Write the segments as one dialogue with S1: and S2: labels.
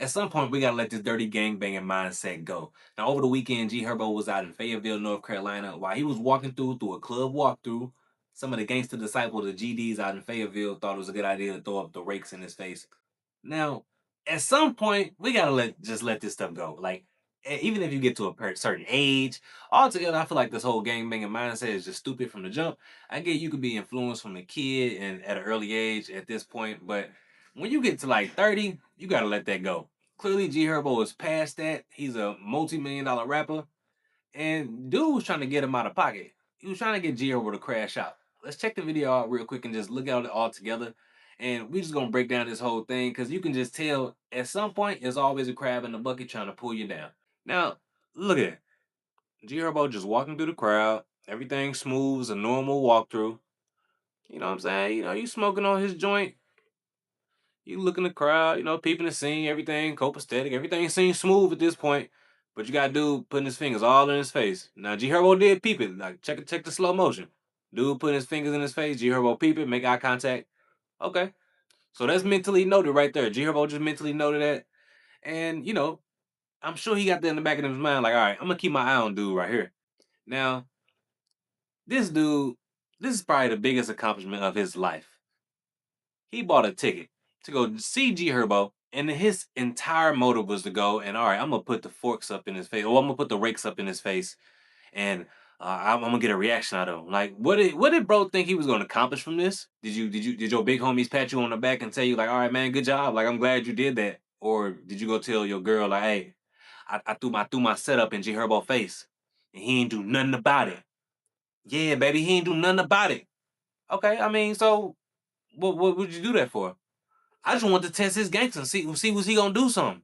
S1: At some point, we gotta let this dirty gangbanging mindset go. Now, over the weekend, G Herbo was out in Fayetteville, North Carolina. While he was walking through a club walkthrough, some of the gangster disciples, the GDs out in Fayetteville, thought it was a good idea to throw up the rakes in his face. Now, at some point, we gotta let this stuff go. Like, even if you get to a certain age, altogether, I feel like this whole gangbanging mindset is just stupid from the jump. I get you could be influenced from a kid and at an early age at this point, but when you get to like 30, you gotta let that go. Clearly, G Herbo is past that. He's a multi-million-dollar rapper, and dude was trying to get him out of pocket. He was trying to get G Herbo to crash out. Let's check the video out real quick and just look at it all together. And we just gonna break down this whole thing because you can just tell at some point there's always a crab in the bucket trying to pull you down. Now, look at it. G Herbo just walking through the crowd. Everything smooth as a normal walkthrough. You know what I'm saying? You smoking on his joint. You look in the crowd, peeping the scene, everything copacetic, everything seems smooth at this point. But you got dude putting his fingers all in his face. Now G Herbo did peep it. Like check the slow motion. Dude putting his fingers in his face, G Herbo peep it, make eye contact. Okay. So that's mentally noted right there. G Herbo just mentally noted that. And I'm sure he got that in the back of his mind, like, all right, I'm gonna keep my eye on dude right here. Now, this dude, this is probably the biggest accomplishment of his life. He bought a ticket to go see G Herbo, and his entire motive was to go and all right, I'm gonna put the forks up in his face, or I'm gonna put the rakes up in his face, and I'm gonna get a reaction out of him. Like, what did bro think he was gonna accomplish from this? Did your big homies pat you on the back and tell you like, all right, man, good job, like I'm glad you did that, or did you go tell your girl like, hey, I threw my setup in G Herbo face, and he ain't do nothing about it. Yeah, baby, he ain't do nothing about it. Okay, I mean, so what would you do that for? I just want to test his gangster and see was he gonna do something.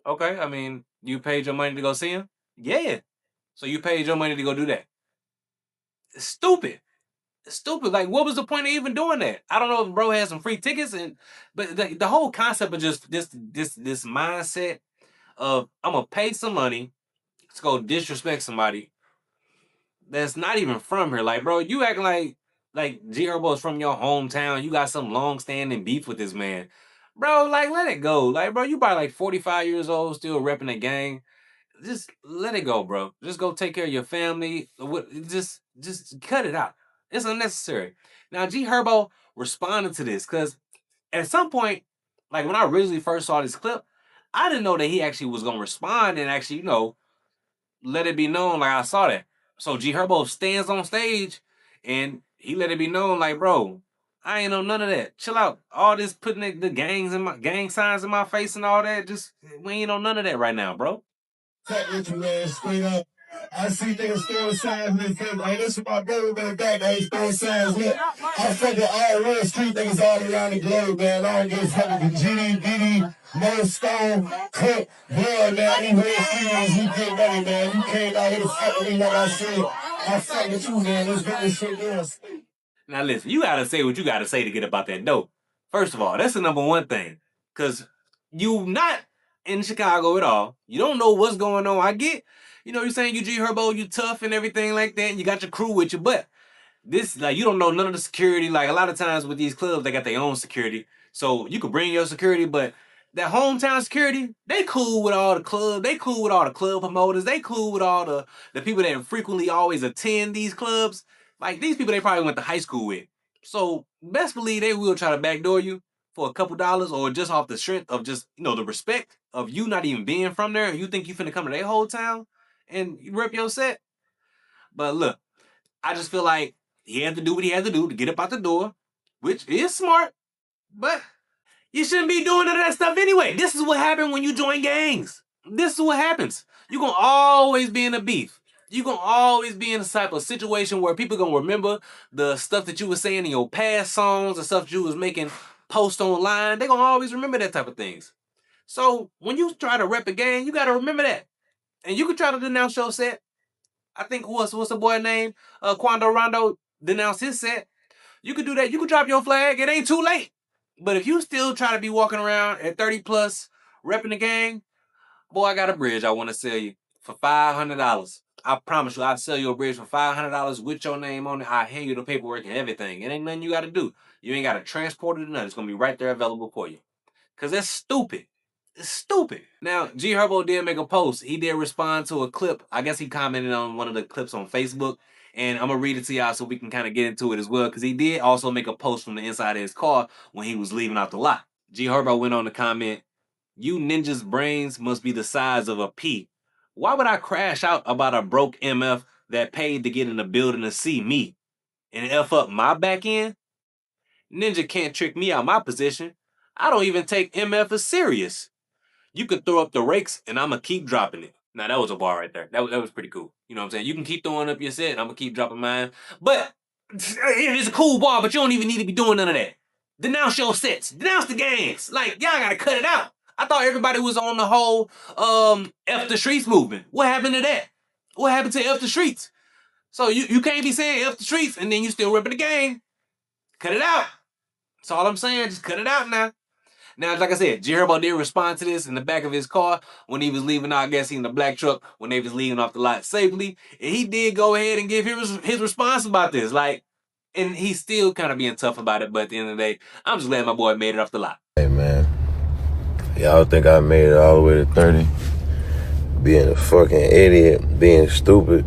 S1: Okay, I mean, you paid your money to go see him? Yeah. So you paid your money to go do that. It's stupid. It's stupid. Like, what was the point of even doing that? I don't know if bro had some free tickets but the whole concept of just this mindset of I'm gonna pay some money to go disrespect somebody that's not even from here. Like, bro, you acting like G Herbo is from your hometown. You got some long standing beef with this man. Bro, like let it go. Like, bro, you probably like 45 years old, still repping the gang. Just let it go, bro. Just go take care of your family. Just cut it out. It's unnecessary. Now, G Herbo responded to this because at some point, like when I originally first saw this clip, I didn't know that he actually was gonna respond and actually, let it be known like I saw that. So G Herbo stands on stage and he let it be known like, bro, I ain't know none of that. Chill out. All this putting the gang signs in my face and all that. Just we ain't on none of that right now, bro.
S2: Fuck with you, man, straight up. I see niggas throwing signs in the Hey, this is my brother man back. They throwing signs here. I fucking all real street niggas all around the globe, man. I don't give a fuck with the GD, BD, Stone, Cook, Blood, man. These real street niggas, you get money, man. You came out here to fuck with me like I said. I fuck with you, man. Let's get this shit down.
S1: Now listen, you gotta say what you gotta say to get about that dope. First of all, that's the number one thing. Cause you not in Chicago at all. You don't know what's going on. I get, you're saying you G Herbo, you tough and everything like that, and you got your crew with you, but this like you don't know none of the security. Like a lot of times with these clubs, they got their own security. So you could bring your security, but that hometown security, they cool with all the club, they cool with all the club promoters, they cool with all the people that frequently always attend these clubs. Like these people they probably went to high school with. So best believe they will try to backdoor you for a couple dollars or just off the strength of just, the respect of you not even being from there. You think you finna come to their whole town and rep your set? But look, I just feel like he had to do what he had to do to get up out the door, which is smart, but you shouldn't be doing none of that stuff anyway. This is what happens when you join gangs. This is what happens. You're going to always be in a beef. You're going to always be in a type of situation where people going to remember the stuff that you were saying in your past songs, the stuff you was making post online. They're going to always remember that type of things. So when you try to rep a gang, you got to remember that. And you can try to denounce your set. I think what's the boy name? Quando Rondo denounced his set. You could do that. You could drop your flag. It ain't too late. But if you still try to be walking around at 30 plus, repping the gang, boy, I got a bridge I want to sell you for $500. I promise you, I'll sell you a bridge for $500 with your name on it. I'll hand you the paperwork and everything. It ain't nothing you got to do. You ain't got to transport it or nothing. It's going to be right there available for you. Because that's stupid. It's stupid. Now, G Herbo did make a post. He did respond to a clip. I guess he commented on one of the clips on Facebook. And I'm going to read it to y'all so we can kind of get into it as well. Because he did also make a post from the inside of his car when he was leaving out the lot. G Herbo went on to comment, "You ninjas' brains must be the size of a pea. Why would I crash out about a broke MF that paid to get in the building to see me and F up my back end? Ninja can't trick me out my position. I don't even take MF as serious. You could throw up the rakes and I'm going to keep dropping it." Now, that was a bar right there. That was pretty cool. You know what I'm saying? You can keep throwing up your set and I'm going to keep dropping mine. But it's a cool bar, but you don't even need to be doing none of that. Denounce your sets. Denounce the gangs. Like, y'all got to cut it out. I thought everybody was on the whole F the streets movement. What happened to that? What happened to F the streets? So you can't be saying F the streets and then you still ripping the gang. Cut it out. That's all I'm saying. Just cut it out now. Now, like I said, G Herbo did respond to this in the back of his car when he was leaving out, I guess, in the black truck when they was leaving off the lot safely. And he did go ahead and give his response about this. Like, and he's still kind of being tough about it, but at the end of the day, I'm just glad my boy made it off the lot.
S2: Hey, man. Y'all think I made it all the way to 30? Being a fucking idiot, being stupid.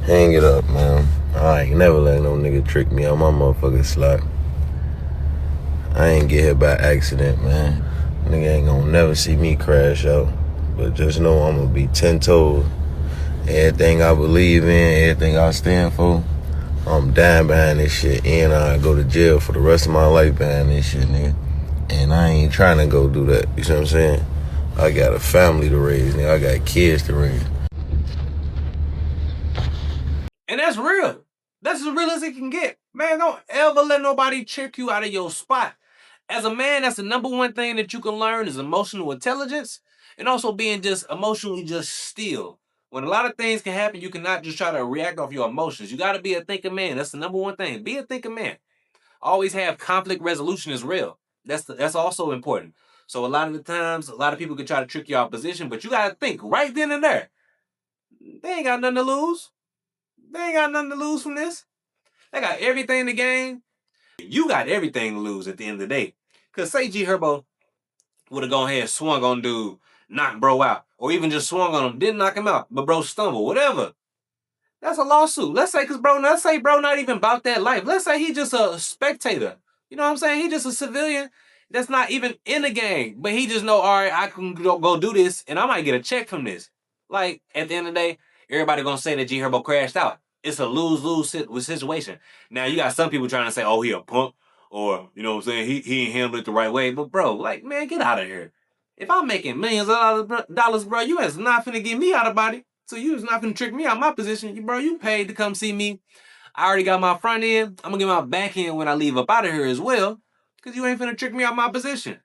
S2: Hang it up, man. I ain't never let no nigga trick me on my motherfucking slot. I ain't get here by accident, man. Nigga ain't gonna never see me crash out. But just know I'm gonna be 10 toes. Everything I believe in, everything I stand for, I'm dying behind this shit. And I go to jail for the rest of my life behind this shit, nigga. And I ain't trying to go do that. You see what I'm saying? I got a family to raise, nigga. I got kids to raise.
S1: And that's real. That's as real as it can get. Man, don't ever let nobody trick you out of your spot. As a man, that's the number one thing that you can learn is emotional intelligence and also being just emotionally just still. When a lot of things can happen, you cannot just try to react off your emotions. You got to be a thinking man. That's the number one thing. Be a thinking man. Always have conflict resolution is real. That's also important. So a lot of the times, a lot of people can try to trick you out of position, but you got to think right then and there. They ain't got nothing to lose. They ain't got nothing to lose from this. They got everything to gain. You got everything to lose at the end of the day. Because say G Herbo would have gone ahead and swung on dude, knocked bro out, or even just swung on him, didn't knock him out, but bro stumbled, whatever. That's a lawsuit. Let's say, let's say bro not even about that life. Let's say he just a spectator. You know what I'm saying? He just a civilian that's not even in the gang, but he just know, all right, I can go do this, and I might get a check from this. Like, at the end of the day, everybody gonna say that G Herbo crashed out. It's a lose-lose situation. Now, you got some people trying to say, oh, he a punk, or, you know what I'm saying, he ain't handled it the right way. But, bro, like, man, get out of here. If I'm making millions of dollars, bro, you is not finna get me out of body. So you is not finna trick me out of my position. Bro, you paid to come see me. I already got my front end. I'm gonna get my back end when I leave up out of here as well. Because you ain't finna trick me out of my position.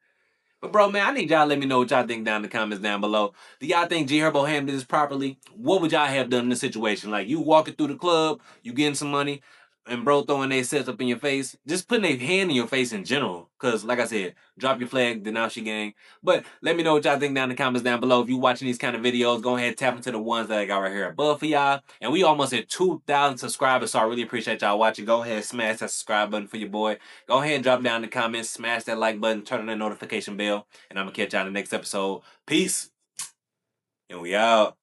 S1: But bro, man, I need y'all to let me know what y'all think down in the comments down below. Do y'all think G Herbo handled this properly? What would y'all have done in this situation? Like, you walking through the club, you getting some money, and bro throwing their sets up in your face, just putting their hand in your face in general. Because, like I said, drop your flag, denounce your gang. But let me know what y'all think down in the comments down below. If you watching these kind of videos, go ahead and tap into the ones that I got right here above for y'all. And we almost at 2,000 subscribers, so I really appreciate y'all watching. Go ahead and smash that subscribe button for your boy. Go ahead and drop down in the comments, smash that like button, turn on that notification bell, and I'm going to catch y'all in the next episode. Peace, and we out.